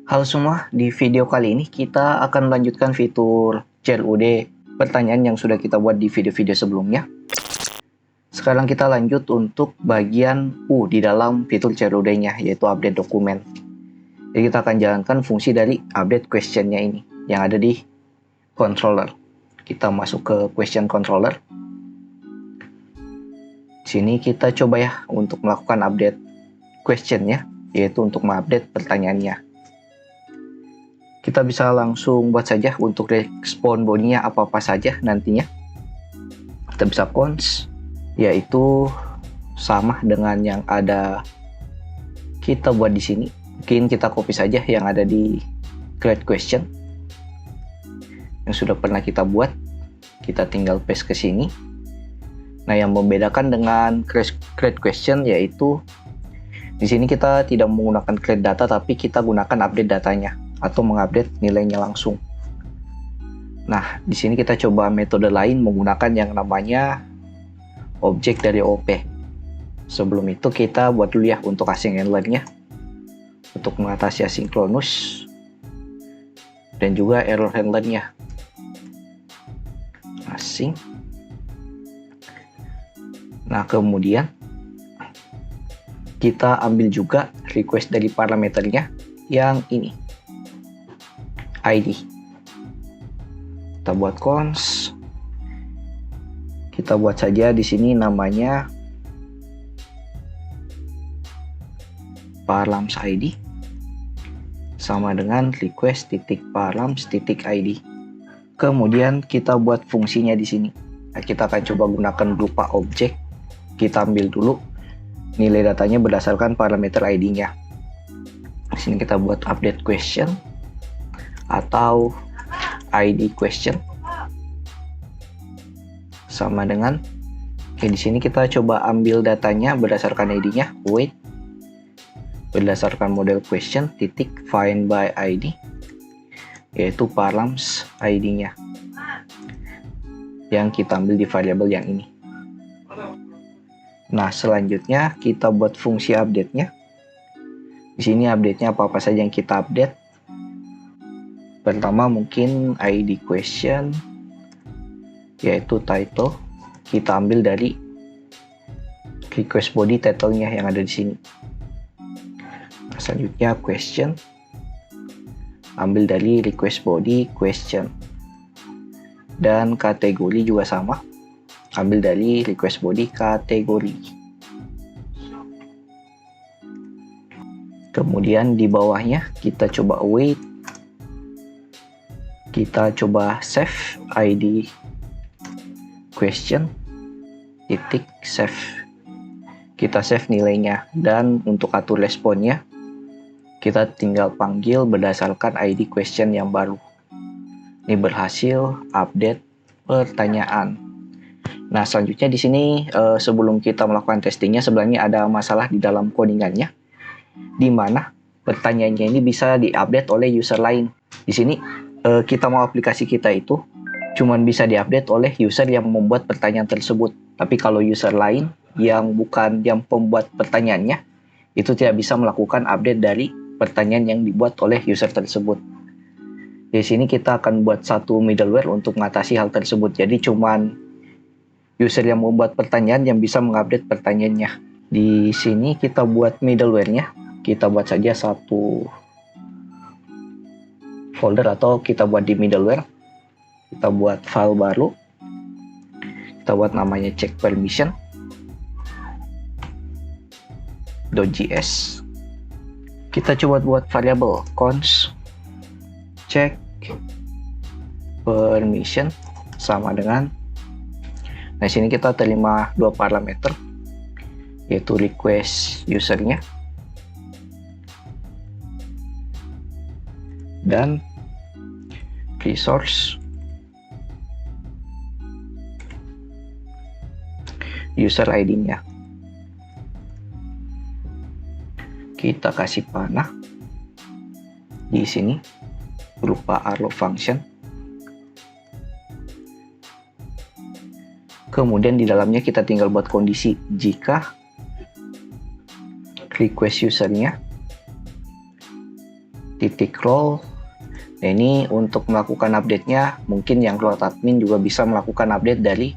Halo semua, di video kali ini kita akan melanjutkan fitur CLUD pertanyaan yang sudah kita buat di video-video sebelumnya. Sekarang kita lanjut untuk bagian U di dalam fitur CLUD-nya, yaitu update dokumen. Jadi kita akan jalankan fungsi dari update question-nya ini, yang ada di controller. Kita masuk ke question controller. Sini kita coba ya untuk melakukan update question-nya, yaitu untuk mengupdate pertanyaannya. Kita bisa langsung buat saja untuk respon bodinya apa-apa saja nantinya. Kita bisa cons, yaitu sama dengan yang ada kita buat di sini. Mungkin kita copy saja yang ada di create question yang sudah pernah kita buat. Kita tinggal paste ke sini. Nah, yang membedakan dengan create question yaitu di sini kita tidak menggunakan create data, tapi kita gunakan update datanya atau mengupdate nilainya langsung. Nah, di sini kita coba metode lain menggunakan yang namanya objek dari OP. Sebelum itu kita buat dulu ya untuk async handler-nya untuk mengatasi asynchronous dan juga error handler-nya. Async. Nah, kemudian kita ambil juga request dari parameternya yang ini, ID. Kita buat cons. Kita buat saja di sini namanya params ID sama dengan request.params.id. Kemudian kita buat fungsinya di sini. Nah, kita akan coba gunakan berupa objek. Kita ambil dulu nilai datanya berdasarkan parameter ID-nya. Di sini kita buat update question atau ID question sama dengan di sini kita coba ambil datanya berdasarkan ID-nya, wait berdasarkan model question titik find by ID, yaitu params ID-nya yang kita ambil di variabel yang ini. Nah, selanjutnya kita buat fungsi update-nya. Di sini update-nya apa-apa saja yang kita update. Pertama mungkin ID question, yaitu title. Kita ambil dari request body title-nya yang ada di sini. Nah, selanjutnya question, ambil dari request body question. Dan kategori juga sama, ambil dari request body kategori. Kemudian di bawahnya kita coba await. Kita coba save ID question titik save. Kita save nilainya, dan untuk atur responnya kita tinggal panggil berdasarkan ID question yang baru. Ini berhasil update pertanyaan. Nah, selanjutnya di sini sebelum kita melakukan testingnya, sebenarnya ada masalah di dalam codingannya, di mana pertanyaannya ini bisa diupdate oleh user lain. Di sini kita mau aplikasi kita itu cuman bisa diupdate oleh user yang membuat pertanyaan tersebut. Tapi kalau user lain yang bukan yang pembuat pertanyaannya, itu tidak bisa melakukan update dari pertanyaan yang dibuat oleh user tersebut. Di sini kita akan buat satu middleware untuk mengatasi hal tersebut. Jadi cuman user yang membuat pertanyaan yang bisa mengupdate pertanyaannya. Di sini kita buat middleware-nya. Kita buat saja satu folder atau kita buat di middleware. Kita buat file baru. Kita buat namanya check permission .js. Kita coba buat variabel cons check permission sama dengan, nah sini kita terima dua parameter, yaitu request usernya dan resource user ID-nya. Kita kasih panah di sini berupa arrow function. Kemudian di dalamnya kita tinggal buat kondisi jika request usernya titik role. Nah, ini untuk melakukan update-nya, mungkin yang root admin juga bisa melakukan update dari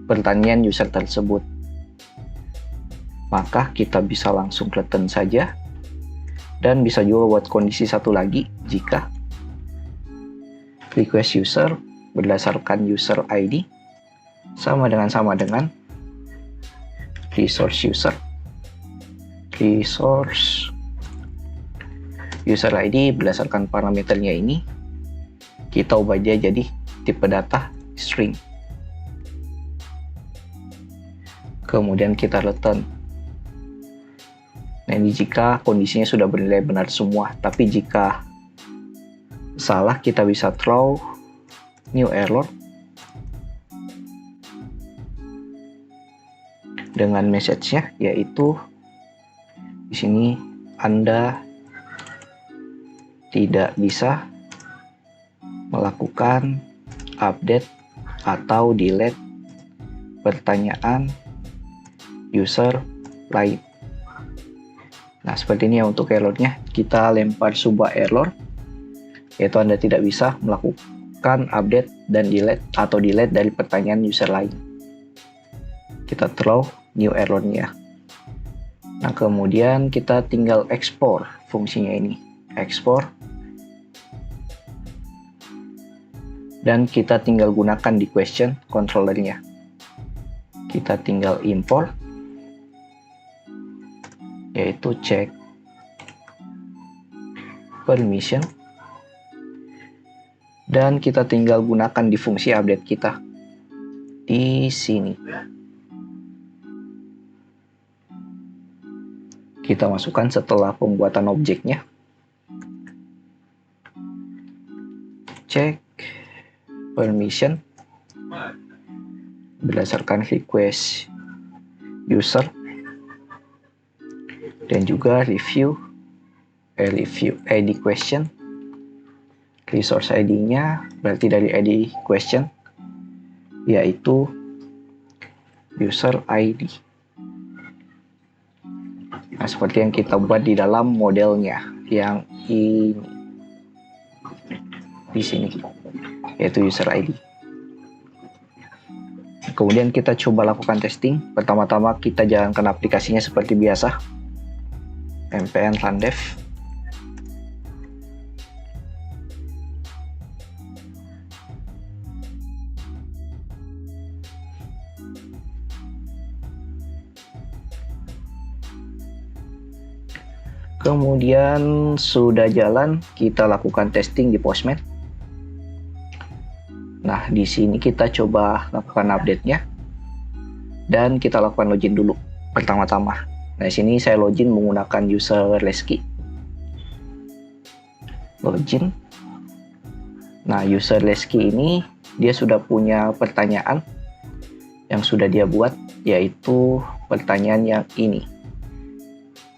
pertanyaan user tersebut. Maka kita bisa langsung return saja. Dan bisa juga buat kondisi satu lagi, jika request user berdasarkan user ID sama dengan resource user ID berdasarkan parameternya ini, kita ubah dia jadi tipe data string. Kemudian kita return. Nah, ini jika kondisinya sudah bernilai benar semua. Tapi jika salah, kita bisa throw new error dengan message-nya, yaitu di sini Anda tidak bisa melakukan update atau delete pertanyaan user lain. Nah, seperti ini ya untuk errornya. Kita lempar sebuah error, yaitu Anda tidak bisa melakukan update dan delete dari pertanyaan user lain. Kita throw new errornya. Nah, kemudian kita tinggal export fungsinya ini. Export. Dan kita tinggal gunakan di question controllernya. Kita tinggal import, yaitu check permission. Dan kita tinggal gunakan di fungsi update kita di sini. Kita masukkan setelah pembuatan objeknya. Check permission berdasarkan request user dan juga review ID question. Resource ID-nya berarti dari ID question, yaitu user ID. Nah, seperti yang kita buat di dalam modelnya yang ini di sini, yaitu user ID. Kemudian kita coba lakukan testing. Pertama-tama kita jalankan aplikasinya seperti biasa. npm run dev. Kemudian sudah jalan, kita lakukan testing di Postman. Nah, di sini kita coba lakukan update-nya. Dan kita lakukan login dulu pertama-tama. Nah, di sini saya login menggunakan user Lesky. Login. Nah, user Lesky ini dia sudah punya pertanyaan yang sudah dia buat, yaitu pertanyaan yang ini.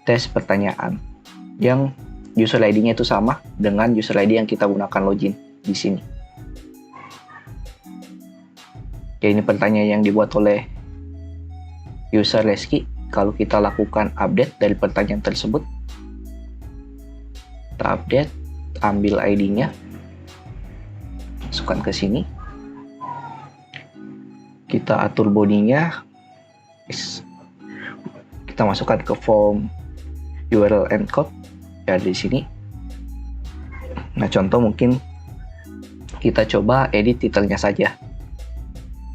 Tes pertanyaan. Yang user ID-nya itu sama dengan user ID yang kita gunakan login di sini. Oke, ini pertanyaan yang dibuat oleh user Lesky. Kalau kita lakukan update dari pertanyaan tersebut, kita update, ambil ID-nya, masukkan ke sini, kita atur bodinya, kita masukkan ke form URL encode ya di sini. Nah, contoh mungkin kita coba edit titelnya saja.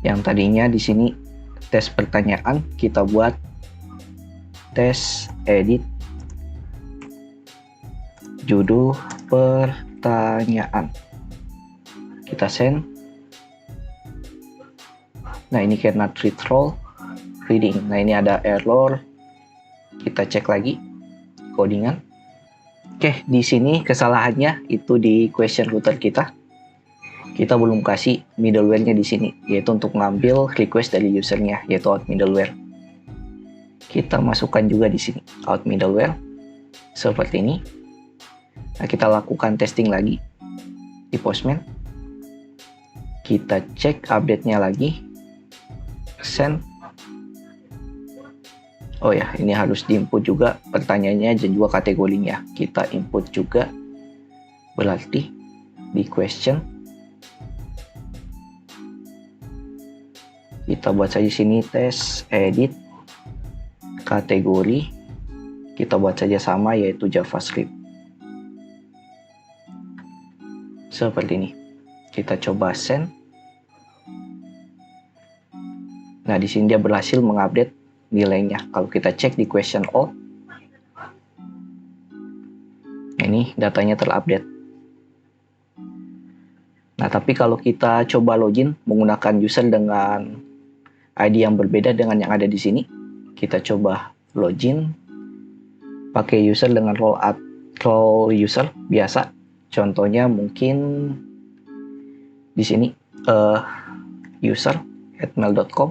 Yang tadinya di sini tes pertanyaan, kita buat tes edit judul pertanyaan. Kita send. Nah, ini cannot read role reading. Nah, ini ada error. Kita cek lagi codingan. Oke, di sini kesalahannya itu di question router kita. Kita belum kasih middleware-nya di sini, yaitu untuk mengambil request dari usernya, yaitu out middleware. Kita masukkan juga di sini out middleware seperti ini. Nah, kita lakukan testing lagi di Postman. Kita cek update-nya lagi. Send. Oh ya, ini harus diinput juga pertanyaannya dan juga kategorinya. Kita input juga Berarti di question kita buat saja sini tes edit kategori, kita buat saja sama yaitu JavaScript. Seperti ini. Kita coba send. Nah, di sini dia berhasil mengupdate nilainya. Kalau kita cek di question all, ini datanya terupdate. Nah, tapi kalau kita coba login menggunakan user dengan ID yang berbeda dengan yang ada di sini, kita coba login pakai user dengan role user biasa. Contohnya mungkin di sini user@mail.com.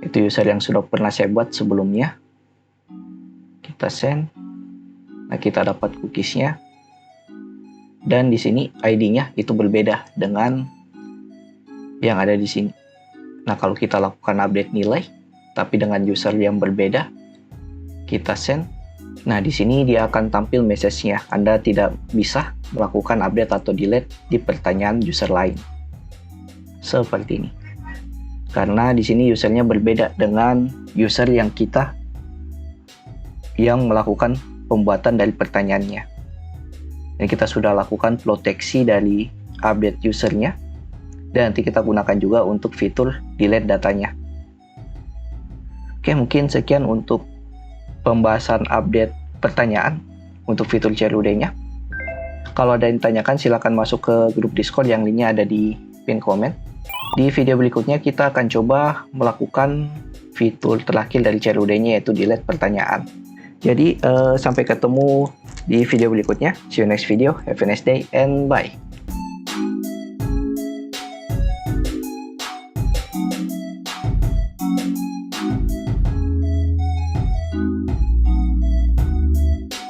Itu user yang sudah pernah saya buat sebelumnya. Kita send. Nah, kita dapat cookiesnya. Dan di sini ID-nya itu berbeda dengan yang ada di sini. Nah, kalau kita lakukan update nilai, tapi dengan user yang berbeda, kita send. Nah, di sini dia akan tampil message-nya. Anda tidak bisa melakukan update atau delete di pertanyaan user lain. Seperti ini. Karena di sini usernya berbeda dengan user yang melakukan pembuatan dari pertanyaannya. Dan kita sudah lakukan proteksi dari update usernya. Dan nanti kita gunakan juga untuk fitur delete datanya. Oke, mungkin sekian untuk pembahasan update pertanyaan untuk fitur CRUD-nya. Kalau ada yang ditanyakan, silakan masuk ke grup Discord yang linknya ada di pin komen. Di video berikutnya kita akan coba melakukan fitur terakhir dari CRUD-nya, yaitu delete pertanyaan. Jadi sampai ketemu di video berikutnya. See you next video. Have a nice day and bye.